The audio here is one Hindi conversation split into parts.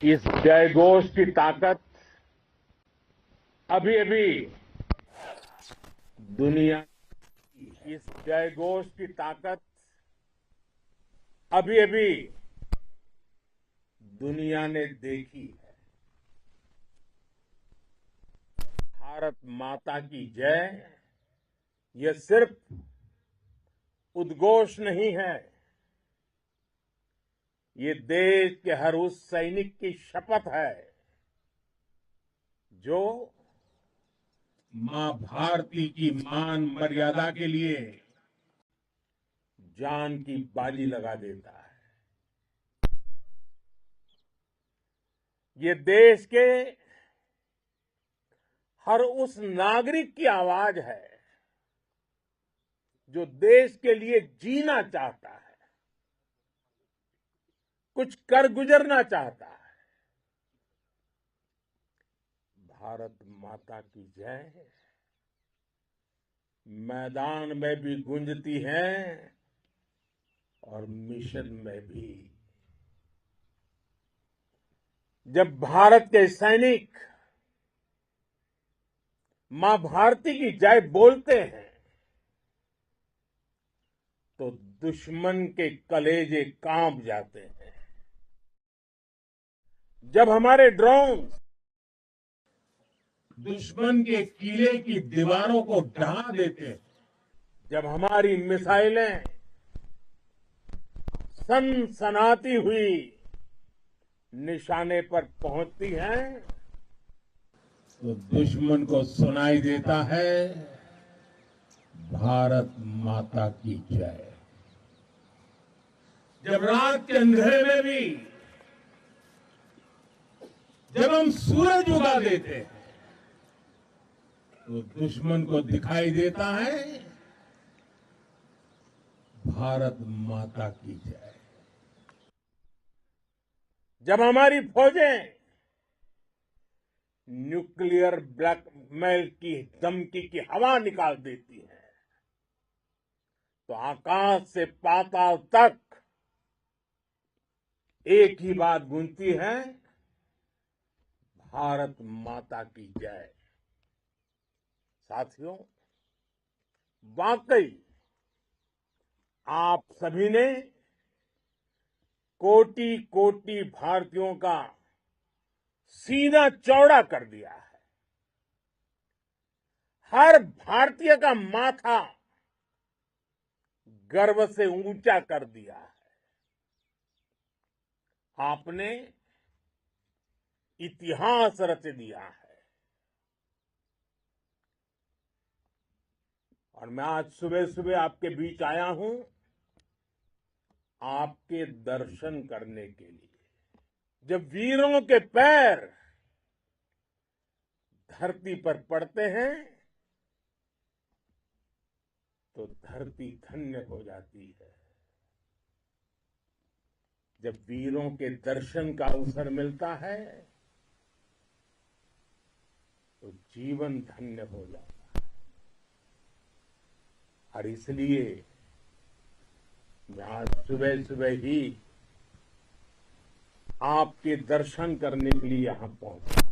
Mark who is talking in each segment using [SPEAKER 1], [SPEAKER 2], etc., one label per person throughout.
[SPEAKER 1] इस जयघोष की ताकत अभी अभी दुनिया इस जयघोष की ताकत अभी अभी दुनिया ने देखी है। भारत माता की जय यह सिर्फ उद्घोष नहीं है, ये देश के हर उस सैनिक की शपथ है जो मां भारती की मान मर्यादा के लिए जान की बाजी लगा देता है। ये देश के हर उस नागरिक की आवाज है जो देश के लिए जीना चाहता है, कुछ कर गुजरना चाहता है। भारत माता की जय मैदान में भी गूंजती है और मिशन में भी। जब भारत के सैनिक मां भारती की जय बोलते हैं तो दुश्मन के कलेजे कांप जाते हैं। जब हमारे ड्रोन दुश्मन के किले की दीवारों को ढहा देते हैं, जब हमारी मिसाइलें सनसनाती हुई निशाने पर पहुंचती हैं तो दुश्मन को सुनाई देता है भारत माता की जय। जब रात के अंधेरे में भी जब हम सूरज उगा देते हैं तो दुश्मन को दिखाई देता है भारत माता की जय। जब हमारी फौजें न्यूक्लियर ब्लैकमेल की धमकी की हवा निकाल देती हैं तो आकाश से पाताल तक एक ही बात गूंजती है, भारत माता की जय। साथियों, वाकई आप सभी ने कोटि कोटि भारतीयों का सीना चौड़ा कर दिया है। हर भारतीय का माथा गर्व से ऊंचा कर दिया है। आपने इतिहास रच दिया है। और मैं आज सुबह सुबह आपके बीच आया हूं आपके दर्शन करने के लिए। जब वीरों के पैर धरती पर पड़ते हैं तो धरती धन्य हो जाती है। जब वीरों के दर्शन का अवसर मिलता है तो जीवन धन्य हो जाता है। और इसलिए मैं आज सुबह सुबह ही आपके दर्शन करने के लिए यहां पहुंचा।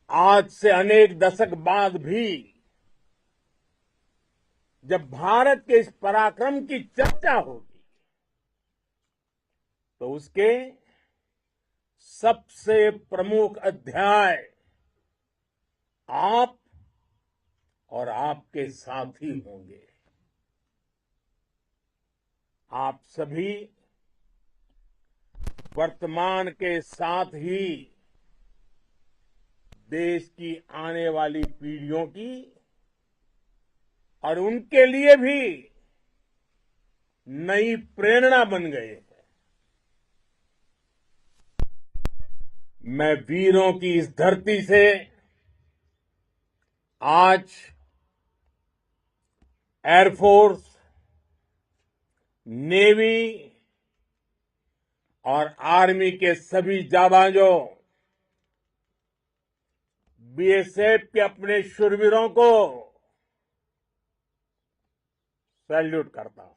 [SPEAKER 1] आज से अनेक दशक बाद भी जब भारत के इस पराक्रम की चर्चा होगी तो उसके सबसे प्रमुख अध्याय आप और आपके साथी होंगे। आप सभी वर्तमान के साथ ही देश की आने वाली पीढ़ियों की और उनके लिए भी नई प्रेरणा बन गए हैं। मैं वीरों की इस धरती से आज एयरफोर्स, नेवी और आर्मी के सभी जाबाजों, बीएसएफ के अपने शूरवीरों को सैल्यूट करता हूं।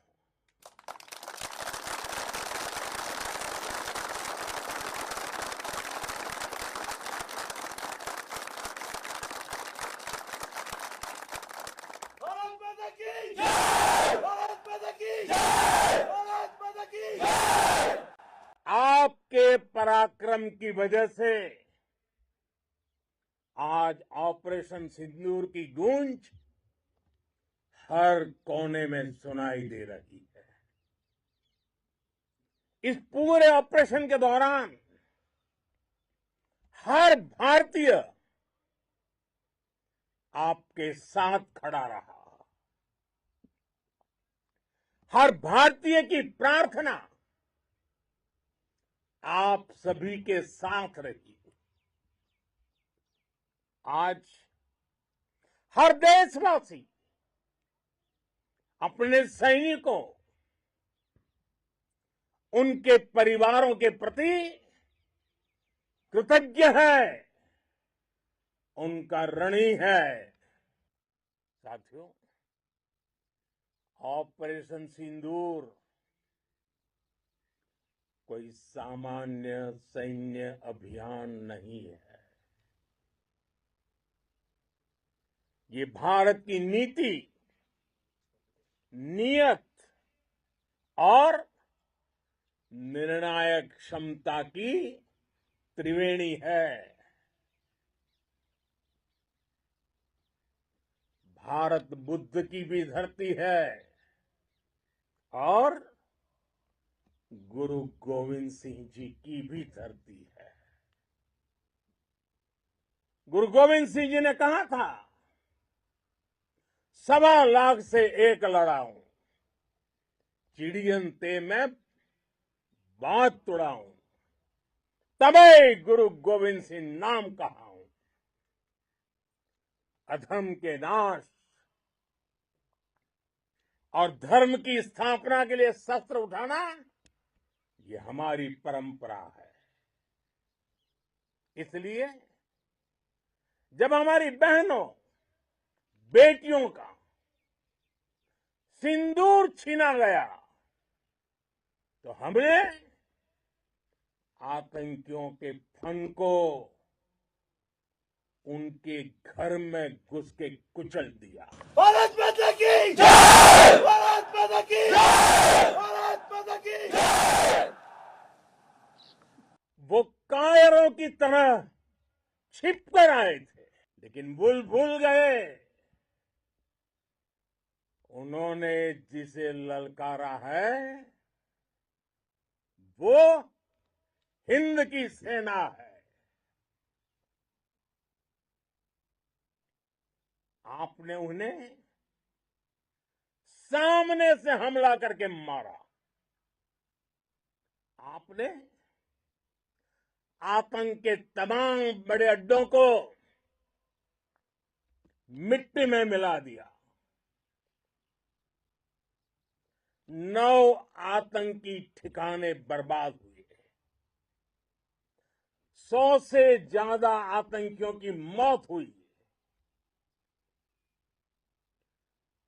[SPEAKER 1] पराक्रम की वजह से आज ऑपरेशन सिंदूर की गूंज हर कोने में सुनाई दे रही है। इस पूरे ऑपरेशन के दौरान हर भारतीय आपके साथ खड़ा रहा। हर भारतीय की प्रार्थना आप सभी के साथ रही। आज हर देशवासी अपने सैनिकों, उनके परिवारों के प्रति कृतज्ञ है, उनका ऋणी है। साथियों, ऑपरेशन सिंदूर कोई सामान्य सैन्य अभियान नहीं है। ये भारत की नीति, नियत और निर्णायक क्षमता की त्रिवेणी है। भारत बुद्ध की भी धरती है और गुरु गोविंद सिंह जी की भी धरती है। गुरु गोविंद सिंह जी ने कहा था, 1.25 लाख से एक लड़ाऊं, चिड़ियन ते मैं बात तुड़ाऊं, तबे गुरु गोविंद सिंह नाम कहाऊं। अधर्म के नाश और धर्म की स्थापना के लिए शस्त्र उठाना, ये हमारी परंपरा है। इसलिए जब हमारी बहनों, बेटियों का सिंदूर छीना गया, तो हमने आतंकियों के फन को उनके घर में घुस के कुचल दिया।
[SPEAKER 2] भारत माता की जय! भारत माता की जय! भारत माता की जय!
[SPEAKER 1] वो कायरों की तरह छिप कर आए थे, लेकिन भूल गए उन्होंने जिसे ललकारा है वो हिंद की सेना है। आपने उन्हें सामने से हमला करके मारा। आपने आतंक के तमाम बड़े अड्डों को मिट्टी में मिला दिया। 9 आतंकी ठिकाने बर्बाद हुए। 100 से ज्यादा आतंकियों की मौत हुई।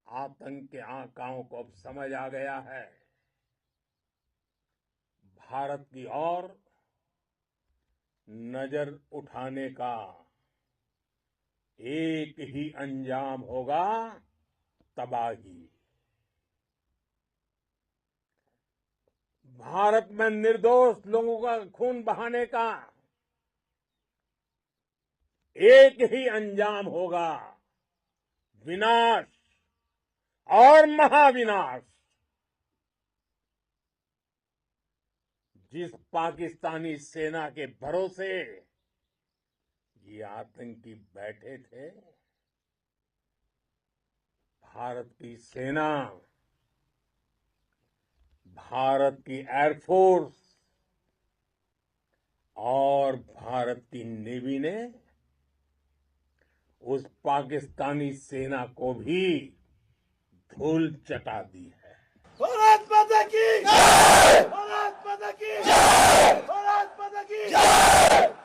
[SPEAKER 1] आतंक के आकाओं को अब समझ आ गया है, भारत की ओर नजर उठाने का एक ही अंजाम होगा, तबाही। भारत में निर्दोष लोगों का खून बहाने का एक ही अंजाम होगा, विनाश और महाविनाश। जिस पाकिस्तानी सेना के भरोसे ये आतंकी बैठे थे, भारत की सेना, भारत की एयरफोर्स और भारत की नेवी ने उस पाकिस्तानी सेना को भी धूल चटा दी है।
[SPEAKER 2] भारत माता की जय! भारत माता की जय! भारत माता की जय!